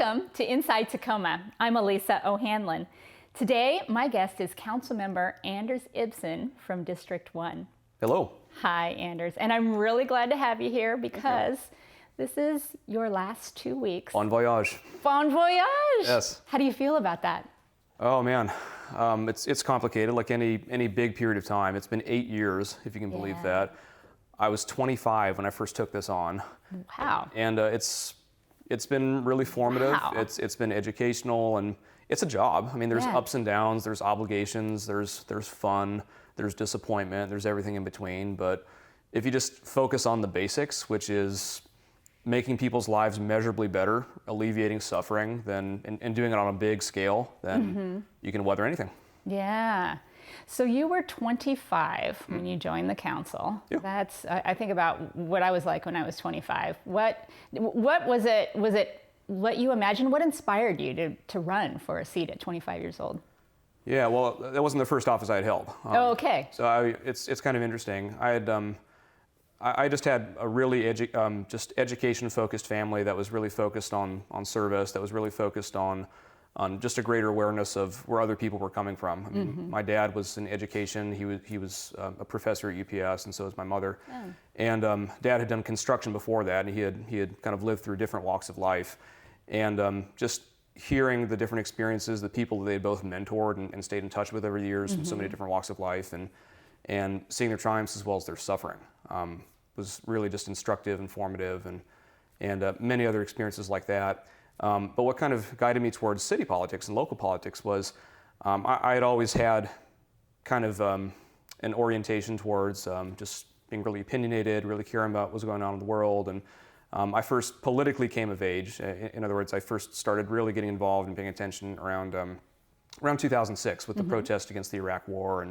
Welcome to Inside Tacoma. I'm Elisa O'Hanlon. Today, my guest is Council Member Anders Ibsen from District 1. Hello. Hi, Anders. And I'm really glad to have you here because this is your last 2 weeks. Bon voyage. Bon voyage! Yes. How do you feel about that? Oh man, it's complicated like any big period of time. It's been 8 years, if you can believe that. I was 25 when I first took this on. Wow. And it's been really formative. Wow. It's been educational, and it's a job. I mean, there's ups and downs, there's obligations, there's fun, there's disappointment, there's everything in between. But if you just focus on the basics, which is making people's lives measurably better, alleviating suffering, and doing it on a big scale, then you can weather anything. Yeah. So you were 25 when you joined the council. Yeah. That's, I think about what I was like when I was 25. What was it? Was it what you imagined? What inspired you to run for a seat at 25 years old? Yeah, well, that wasn't the first office I had held. Okay. So it's kind of interesting. I just had a really education-focused family that was really focused on service, that was really focused on just a greater awareness of where other people were coming from. I mean, my dad was in education. He was a professor at UPS, and so was my mother. Oh. And Dad had done construction before that, and he had kind of lived through different walks of life. And just hearing the different experiences, the people that they both mentored and stayed in touch with over the years from so many different walks of life, and seeing their triumphs as well as their suffering was really just instructive, informative, and many other experiences like that. But what kind of guided me towards city politics and local politics was I had always had kind of an orientation towards just being really opinionated, really caring about what was going on in the world. And I first politically came of age. In other words, I first started really getting involved and paying attention around 2006 with the protest against the Iraq War,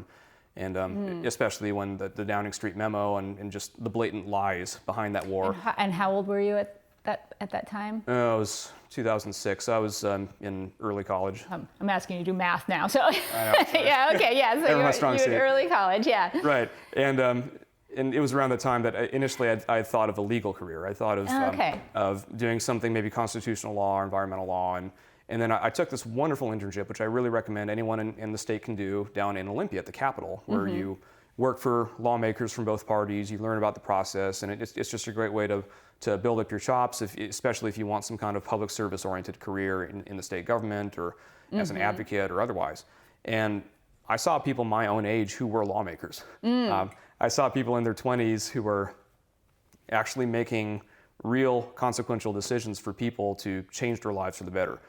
and especially when the Downing Street memo and just the blatant lies behind that war. And how old were you at that time? It was 2006. I was in early college. I'm asking you to do math now. So I know, yeah, okay, yeah. So you were early college, yeah. Right, and it was around the time that initially I thought of a legal career. I thought of doing something maybe constitutional law or environmental law, and then I took this wonderful internship, which I really recommend anyone in the state can do, down in Olympia at the Capitol, where you work for lawmakers from both parties. You learn about the process, and it's just a great way to build up your chops, especially if you want some kind of public service-oriented career in the state government or as an advocate or otherwise. And I saw people my own age who were lawmakers. I saw people in their 20s who were actually making real consequential decisions for people to change their lives for the better.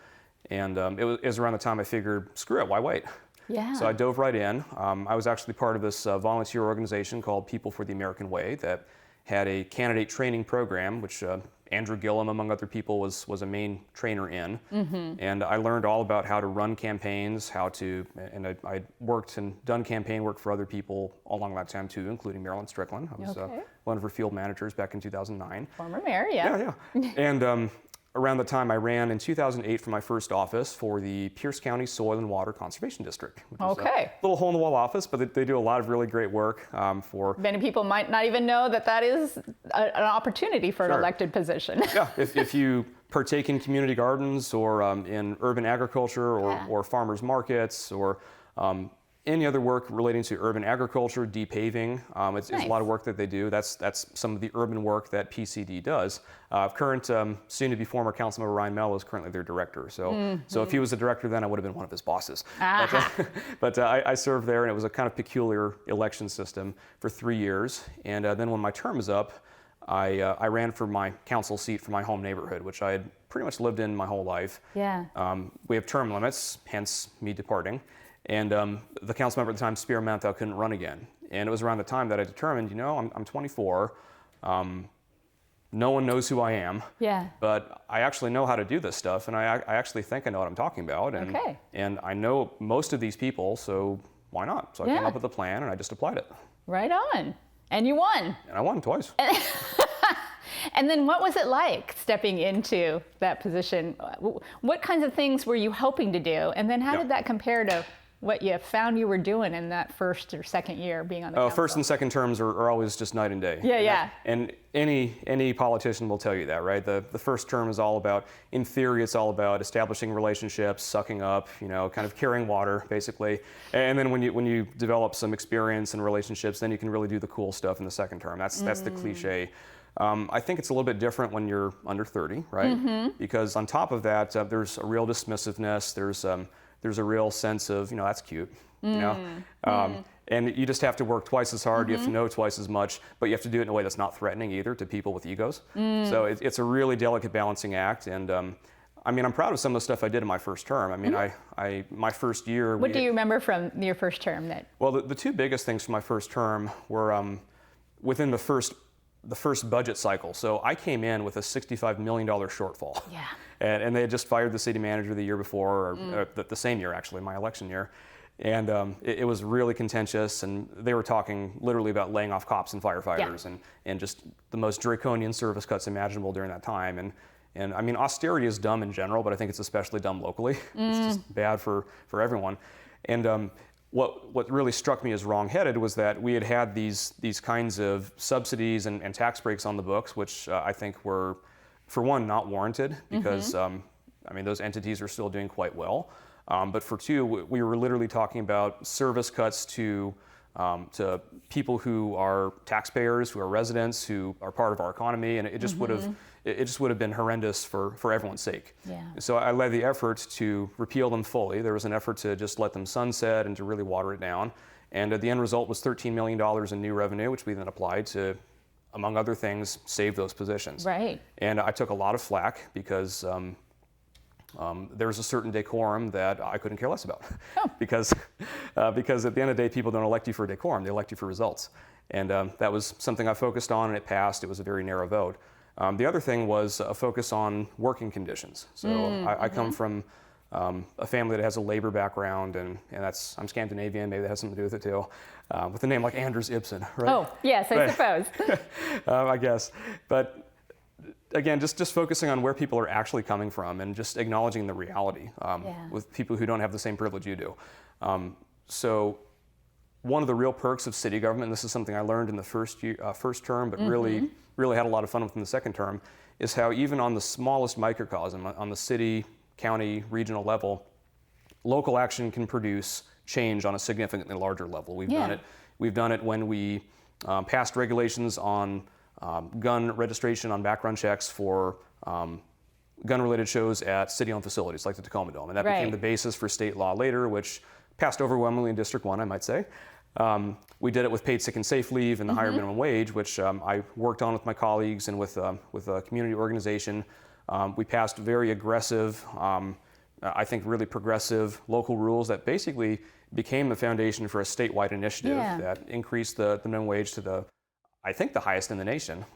And it was around the time I figured, screw it, why wait? Yeah. So I dove right in. I was actually part of this volunteer organization called People for the American Way that had a candidate training program, which Andrew Gillum, among other people, was a main trainer in. And I learned all about how to run campaigns, and I worked and done campaign work for other people along that time too, including Marilyn Strickland. I was one of her field managers back in 2009. Former mayor, yeah. Yeah. And around the time I ran in 2008 for my first office for the Pierce County Soil and Water Conservation District, which is a little hole-in-the-wall office, but they do a lot of really great work for... Many people might not even know that is an opportunity for an elected position. Yeah, if you partake in community gardens or in urban agriculture or farmers markets or any other work relating to urban agriculture, depaving, it's a lot of work that they do. That's some of the urban work that PCD does. Current, soon-to-be former Councilmember Ryan Mello is currently their director. So if he was the director then, I would have been one of his bosses. But I served there, and it was a kind of peculiar election system for 3 years. And then when my term was up, I ran for my council seat for my home neighborhood, which I had pretty much lived in my whole life. Yeah. We have term limits, hence me departing. And the council member at the time, Spear Mentha, couldn't run again. And it was around the time that I determined, I'm 24. No one knows who I am. Yeah. But I actually know how to do this stuff, and I actually think I know what I'm talking about. And I know most of these people, so why not? So I came up with a plan, and I just applied it. Right on. And you won. And I won twice. And then what was it like stepping into that position? What kinds of things were you hoping to do? And then how did that compare to what you found you were doing in that first or second year being on the council. First and second terms are always just night and day. Yeah. And any politician will tell you that, right? The first term is all about, in theory, it's all about establishing relationships, sucking up, kind of carrying water, basically. And then when you develop some experience and relationships, then you can really do the cool stuff in the second term. That's the cliche. I think it's a little bit different when you're under 30, right? Because on top of that, there's a real dismissiveness. There's a real sense of, that's cute, and you just have to work twice as hard. You have to know twice as much, but you have to do it in a way that's not threatening either to people with egos. So it's a really delicate balancing act. And I'm proud of some of the stuff I did in my first term. My first year. What do you remember from your first term? Well, the two biggest things from my first term were within the first budget cycle. So I came in with a $65 million shortfall. Yeah. And they had just fired the city manager the year before, or the same year actually, my election year. And it was really contentious, and they were talking literally about laying off cops and firefighters and just the most draconian service cuts imaginable during that time. And austerity is dumb in general, but I think it's especially dumb locally. It's just bad for everyone. And what really struck me as wrong-headed was that we had these kinds of subsidies and tax breaks on the books, which I think were, for one, not warranted, because those entities are still doing quite well. But for two, we were literally talking about service cuts to people who are taxpayers, who are residents, who are part of our economy, and it just would have been horrendous for everyone's sake. Yeah. So I led the effort to repeal them fully. There was an effort to just let them sunset and to really water it down. And the end result was $13 million in new revenue, which we then applied to, among other things, save those positions. Right. And I took a lot of flack because there's a certain decorum that I couldn't care less about. because at the end of the day, people don't elect you for decorum, they elect you for results. And that was something I focused on, and it passed. It was a very narrow vote. The other thing was a focus on working conditions. So I come from a family that has a labor background, and I'm Scandinavian, maybe that has something to do with it too, with a name like Anders Ibsen, right? Oh, yes, I suppose. I guess. But again, just focusing on where people are actually coming from and just acknowledging the reality with people who don't have the same privilege you do. So one of the real perks of city government, and this is something I learned in the first term, but really had a lot of fun with in the second term, is how even on the smallest microcosm, on the city, county, regional level, local action can produce change on a significantly larger level. We've done it when we passed regulations on gun registration, on background checks for gun-related shows at city-owned facilities like the Tacoma Dome. And that became the basis for state law later, which passed overwhelmingly in District 1, I might say. We did it with paid sick and safe leave and the higher minimum wage, which I worked on with my colleagues and with a community organization. We passed very aggressive, I think really progressive local rules that basically became the foundation for a statewide initiative that increased the minimum wage to I think the highest in the nation,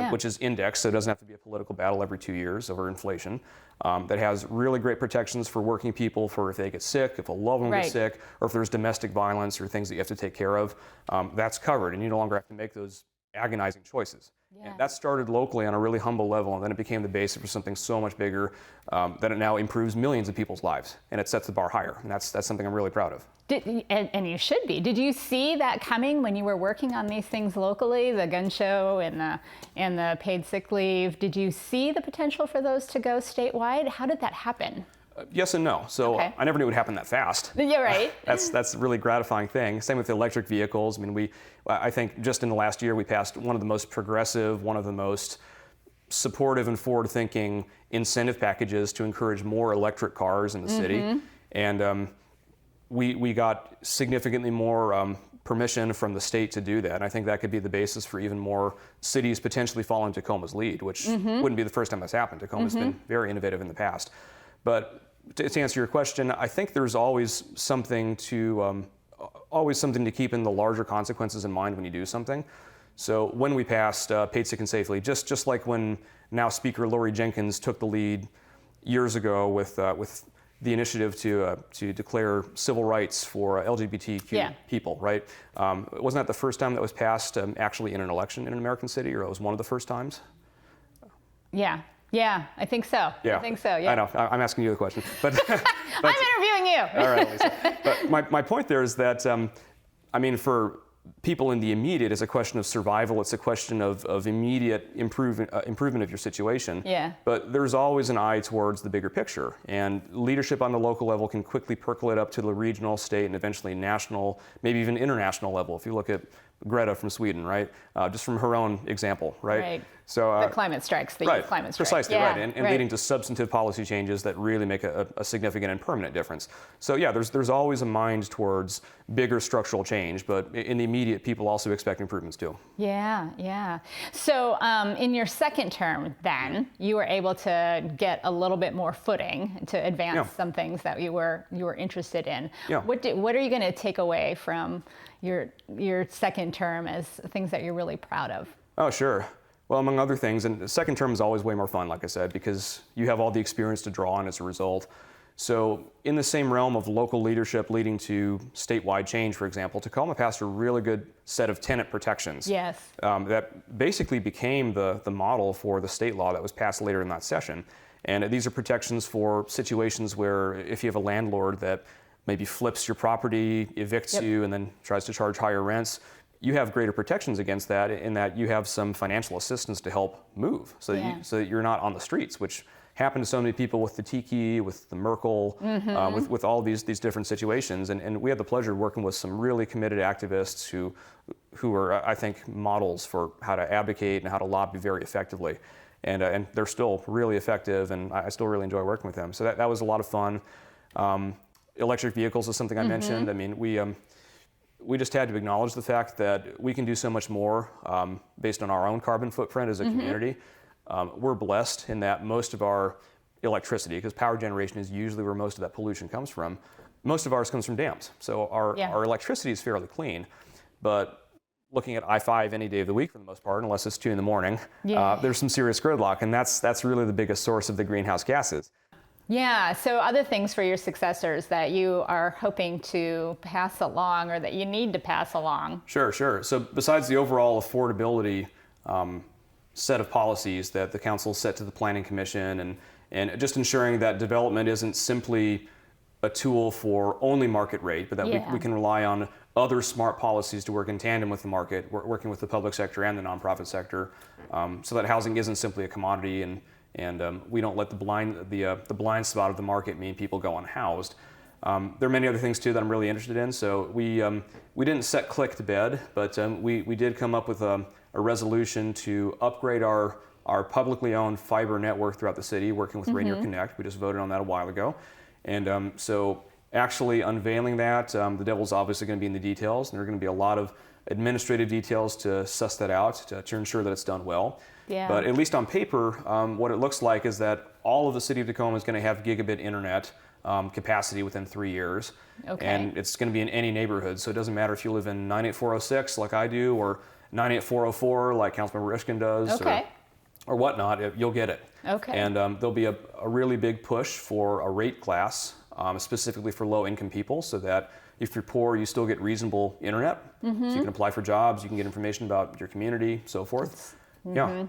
which is indexed, so it doesn't have to be a political battle every 2 years over inflation. That has really great protections for working people for if they get sick, if a loved one gets sick, or if there's domestic violence or things that you have to take care of. That's covered, and you no longer have to make those agonizing choices. And that started locally on a really humble level, and then it became the basis for something so much bigger that it now improves millions of people's lives, and it sets the bar higher, and that's something I'm really proud of. And you should be. Did you see that coming when you were working on these things locally, the gun show and the paid sick leave? Did you see the potential for those to go statewide? How did that happen? Yes and no. So I never knew it would happen that fast. You're right. That's a really gratifying thing. Same with the electric vehicles. I think just in the last year we passed one of the most progressive, one of the most supportive and forward-thinking incentive packages to encourage more electric cars in the city. And we got significantly more permission from the state to do that. And I think that could be the basis for even more cities potentially following Tacoma's lead, which wouldn't be the first time that's happened. Tacoma's been very innovative in the past. But to answer your question, I think there's always something to keep in the larger consequences in mind when you do something. So when we passed paid sick and safe leave, just like when now Speaker Lori Jenkins took the lead years ago with the initiative to declare civil rights for LGBTQ people, right? Wasn't that the first time that was passed actually in an election in an American city, or it was one of the first times? Yeah. Yeah, I think so. Yeah. I think so, yeah. I know, I'm asking you the question. But, I'm interviewing you. All right, Lisa. But my point there is that, I mean, for people in the immediate, it's a question of survival. It's a question of immediate improvement of your situation. Yeah. But there's always an eye towards the bigger picture. And leadership on the local level can quickly percolate up to the regional, state, and eventually national, maybe even international level. If you look at Greta from Sweden, right? Just from her own example, right? Right. So The climate strikes, the right, youth climate strike. precisely, Yeah, right, and leading to substantive policy changes that really make a significant and permanent difference. So yeah, there's always a mind towards bigger structural change, but in the immediate, people also expect improvements too. Yeah, yeah. So in your second term, then you were able to get a little bit more footing to advance some things that you were interested in. Yeah. What are you going to take away from your second term as things that you're really proud of? Oh, sure. Well, among other things, and the second term is always way more fun, like I said, because you have all the experience to draw on as a result. So in the same realm of local leadership leading to statewide change, for example, Tacoma passed a really good set of tenant protections. Yes. That basically became the model for the state law that was passed later in that session. And these are protections for situations where if you have a landlord that maybe flips your property, evicts you, and then tries to charge higher rents, you have greater protections against that in that you have some financial assistance to help move so that you're not on the streets, which happened to so many people with the Tiki, with the Merkel, with all these different situations. And we had the pleasure of working with some really committed activists who are, I think, models for how to advocate and how to lobby very effectively. And they're still really effective, and I still really enjoy working with them. So that was a lot of fun. Electric vehicles is something I mentioned. I mean, we just had to acknowledge the fact that we can do so much more based on our own carbon footprint as a community. We're blessed in that most of our electricity, because power generation is usually where most of that pollution comes from, most of ours comes from dams. So our electricity is fairly clean. But looking at I-5 any day of the week for the most part, unless it's 2 a.m, there's some serious gridlock, and that's really the biggest source of the greenhouse gases. Yeah, so other things for your successors that you are hoping to pass along or that you need to pass along? Sure. So besides the overall affordability set of policies that the council set to the Planning Commission and just ensuring that development isn't simply a tool for only market rate, but that we can rely on other smart policies to work in tandem with the market, working with the public sector and the nonprofit sector, so that housing isn't simply a commodity and we don't let the blind spot of the market mean people go unhoused. There are many other things too that I'm really interested in. So we didn't set click to bed, but we did come up with a resolution to upgrade our publicly owned fiber network throughout the city, working with Rainier Connect. We just voted on that a while ago. And so actually unveiling that, the devil's obviously going to be in the details, and there are going to be a lot of administrative details to suss that out, to ensure that it's done well. Yeah. But at least on paper, what it looks like is that all of the city of Tacoma is going to have gigabit internet capacity within 3 years. Okay. And it's going to be in any neighborhood. So it doesn't matter if you live in 98406 like I do, or 98404 like Councilmember Ibsen does, or whatnot, you'll get it. Okay. And there'll be a really big push for a rate class, specifically for low-income people, so that if you're poor, you still get reasonable internet. So you can apply for jobs, you can get information about your community, so forth.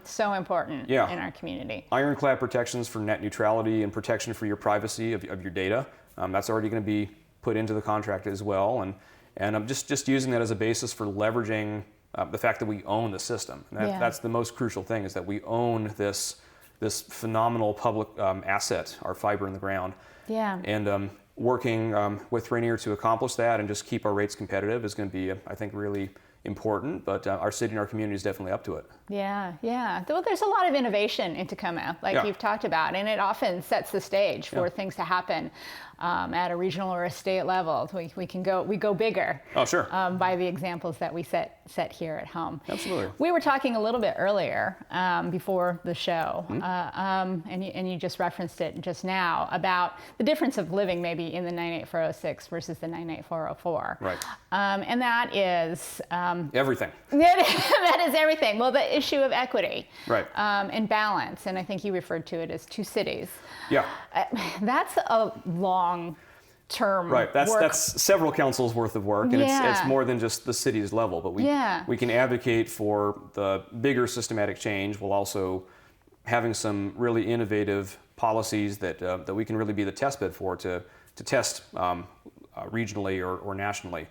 So important in our community. Ironclad protections for net neutrality and protection for your privacy of your data. That's already going to be put into the contract as well. And I'm just using that as a basis for leveraging the fact that we own the system. And that's the most crucial thing, is that we own this phenomenal public asset, our fiber in the ground. Yeah. And working with Rainier to accomplish that and just keep our rates competitive is going to be, I think, really important, but our city and our community is definitely up to it. Yeah. Well, there's a lot of innovation in Tacoma, like you've talked about, and it often sets the stage for things to happen at a regional or a state level. We go bigger. Oh, sure. By the examples that we set here at home. Absolutely. We were talking a little bit earlier before the show, and you just referenced it just now about the difference of living maybe in the 98406 versus the 98404. Right. And that is everything. That is everything. Well, the issue of equity, right, and balance, and I think you referred to it as two cities. Yeah. That's a long-term right. That's work. That's several councils worth of work, and it's more than just the city's level. But we can advocate for the bigger systematic change while also having some really innovative policies that we can really be the test bed for to test regionally or nationally.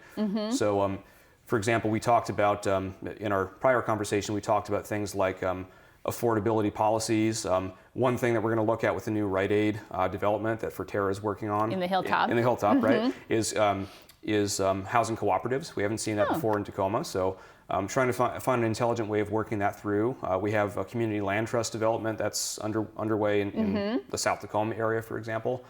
So, for example, we talked about, in our prior conversation, we talked about things like affordability policies. One thing that we're going to look at with the new Rite Aid development that Forterra is working on. In the Hilltop. In the Hilltop, right, is housing cooperatives. We haven't seen that before in Tacoma, so trying to find an intelligent way of working that through. We have a community land trust development that's underway in the South Tacoma area, for example.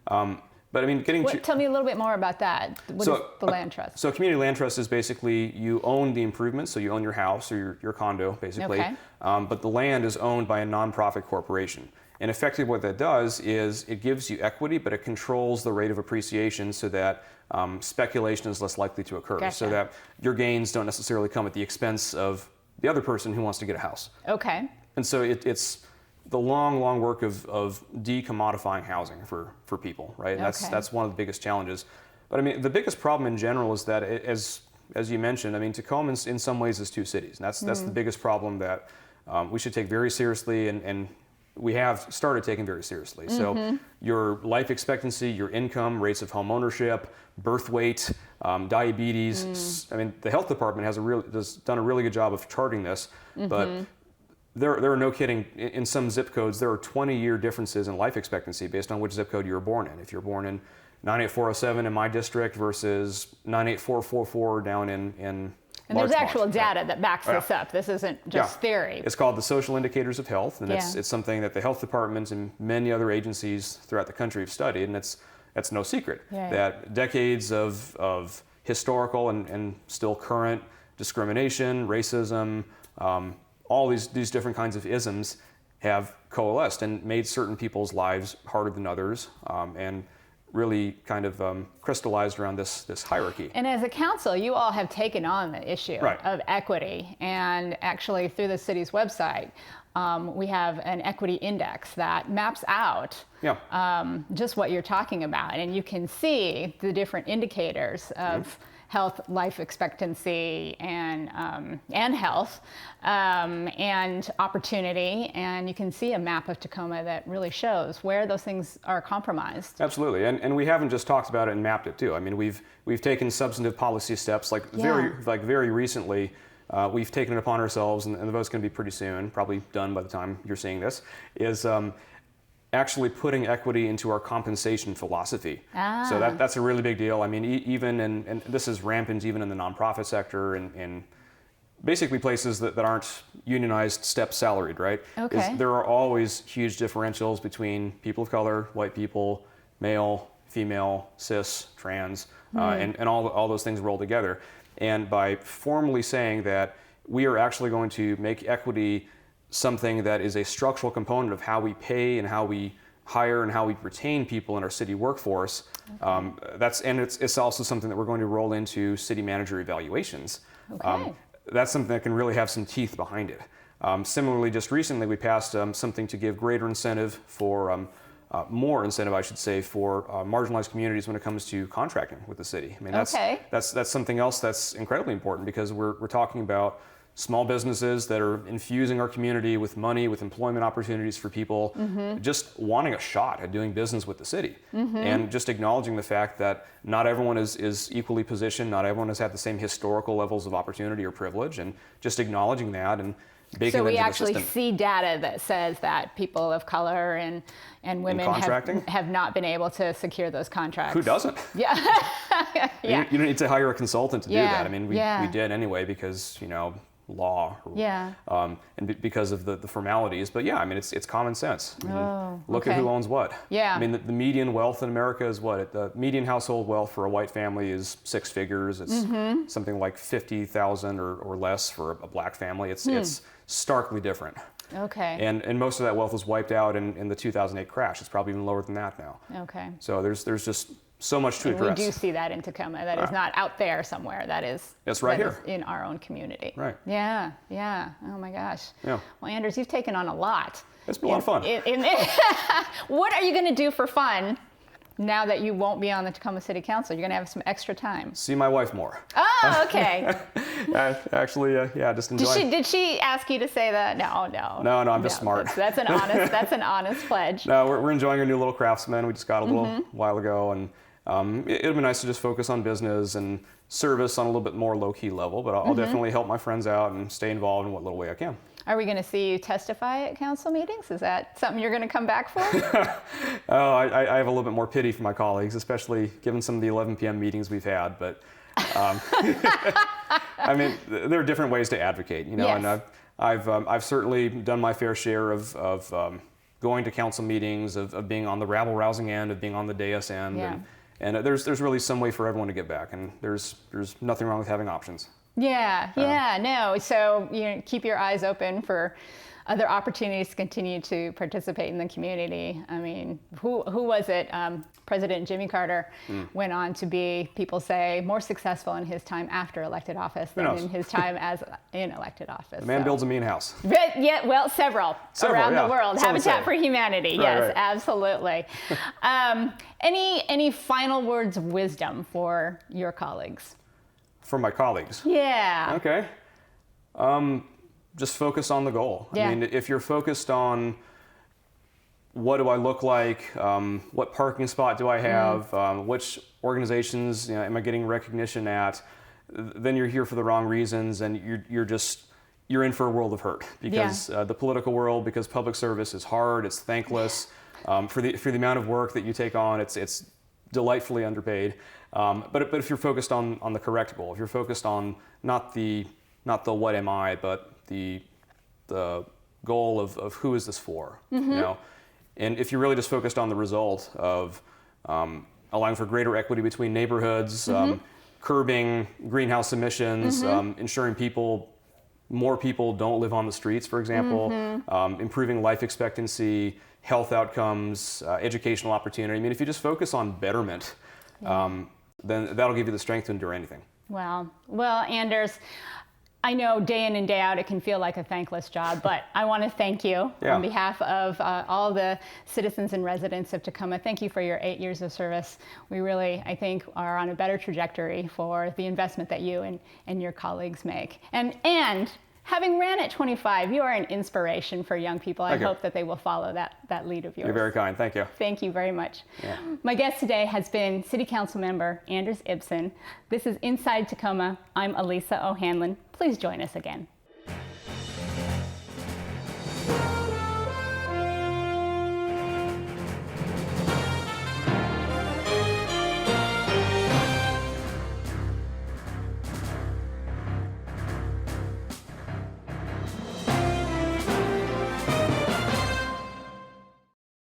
But I mean, tell me a little bit more about that. What is the land trust? So community land trust is basically you own the improvements, so you own your house or your condo, basically. Okay. But the land is owned by a nonprofit corporation. And effectively what that does is it gives you equity, but it controls the rate of appreciation so that speculation is less likely to occur. Gotcha. So that your gains don't necessarily come at the expense of the other person who wants to get a house. Okay. And so it's the long work of decommodifying housing for people, right? And that's one of the biggest challenges. But I mean, the biggest problem in general is that, as you mentioned, I mean, Tacoma in some ways is two cities. And that's the biggest problem that we should take very seriously, and we have started taking very seriously. So your life expectancy, your income, rates of home ownership, birth weight, diabetes. I mean, the health department has done a really good job of charting this, but there are no kidding, in some zip codes, there are 20-year differences in life expectancy based on which zip code you were born in. If you're born in 98407 in my district versus 98444 down in And there's actual data that backs this up. This isn't just theory. It's called the Social Indicators of Health, and it's something that the health departments and many other agencies throughout the country have studied, and that's no secret. That decades of historical and still current discrimination, racism, all these different kinds of isms have coalesced and made certain people's lives harder than others, and really kind of crystallized around this hierarchy. And as a council, you all have taken on the issue of equity, and actually through the city's website, we have an equity index that maps out just what you're talking about, and you can see the different indicators of health, life expectancy, and health, and opportunity, and you can see a map of Tacoma that really shows where those things are compromised. Absolutely, and we haven't just talked about it and mapped it too. I mean, we've taken substantive policy steps, very recently. We've taken it upon ourselves, and the vote's going to be pretty soon, probably done by the time you're seeing this, is actually putting equity into our compensation philosophy. So that's a really big deal. I mean, even and this is rampant even in the nonprofit sector and basically places that aren't unionized, step salaried, right? Okay. There are always huge differentials between people of color, white people, male, female, cis, trans, and all those things roll together. And by formally saying that we are actually going to make equity something that is a structural component of how we pay and how we hire and how we retain people in our city workforce. It's also something that we're going to roll into city manager evaluations. That's something that can really have some teeth behind it. Similarly, just recently we passed something to give greater incentive for more incentive, I should say, for marginalized communities when it comes to contracting with the city. I mean, that's something else that's incredibly important, because we're talking about small businesses that are infusing our community with money, with employment opportunities for people, just wanting a shot at doing business with the city. And just acknowledging the fact that not everyone is equally positioned, not everyone has had the same historical levels of opportunity or privilege, and just acknowledging that and baking so it we into the actually system. see data that says that people of color and women have not been able to secure those contracts. Who doesn't? Yeah. You don't need to hire a consultant to do that. I mean, we did anyway because, law and because of the formalities, but I mean it's common sense. I mean, look at who owns what. I mean the median wealth in America is what? The median household wealth for a white family is 6 figures. It's something like $50,000 or less for a black family. It's starkly different. And most of that wealth was wiped out in the 2008 crash. It's probably even lower than that now. So there's just so much to address. We do see that in Tacoma. That is not out there somewhere. It's right here in our own community. Right. Yeah. Oh my gosh. Well, Anders, you've taken on a lot. It's been a lot of fun. What are you going to do for fun now that you won't be on the Tacoma City Council? You're going to have some extra time. See my wife more. Oh, Oh, okay. Actually, yeah, just enjoying. Did she ask you to say that? No. No, I'm just smart. That's an honest pledge. No, we're enjoying our new little Craftsman. We just got a little while ago, and it'll be nice to just focus on business and service on a little bit more low-key level, but I'll definitely help my friends out and stay involved in what little way I can. Are we going to see you testify at council meetings? Is that something you're going to come back for? Oh, I have a little bit more pity for my colleagues, especially given some of the 11 p.m. meetings we've had, but I mean, there are different ways to advocate, you know, Yes. and I've certainly done my fair share of going to council meetings, of being on the rabble-rousing end, of being on the dais end, Yeah. and there's really some way for everyone to get back, and there's nothing wrong with having options. No. So keep your eyes open for other opportunities to continue to participate in the community. I mean, who was it? President Jimmy Carter went on to be, people say, more successful in his time after elected office than in his time as in elected office. The man builds a mean house. But, yeah, well, several around the world. Some Habitat say. for Humanity. Right, Yes, right. absolutely. Any final words of wisdom for your colleagues? For my colleagues. Yeah. Okay. Just focus on the goal. Yeah. I mean, if you're focused on what do I look like, what parking spot do I have, which organizations am I getting recognition at, then you're here for the wrong reasons, and you're in for a world of hurt, because the political world, because public service is hard, it's thankless, for the amount of work that you take on, it's delightfully underpaid. But if you're focused on the correct goal, if you're focused on not the what am I, but the goal of who is this for, you know, and if you're really just focused on the result of allowing for greater equity between neighborhoods, curbing greenhouse emissions, ensuring more people don't live on the streets, for example, improving life expectancy, health outcomes, educational opportunity. I mean, if you just focus on betterment, then that'll give you the strength to endure anything. Well, Anders, I know day in and day out it can feel like a thankless job, but I want to thank you on behalf of all the citizens and residents of Tacoma. Thank you for your 8 years of service. We really, I think, are on a better trajectory for the investment that you and your colleagues make. And having ran at 25, you are an inspiration for young people. I hope that they will follow that lead of yours. You're very kind. Thank you. Thank you very much. Yeah. My guest today has been City Council Member Anders Ibsen. This is Inside Tacoma. I'm Elisa O'Hanlon. Please join us again.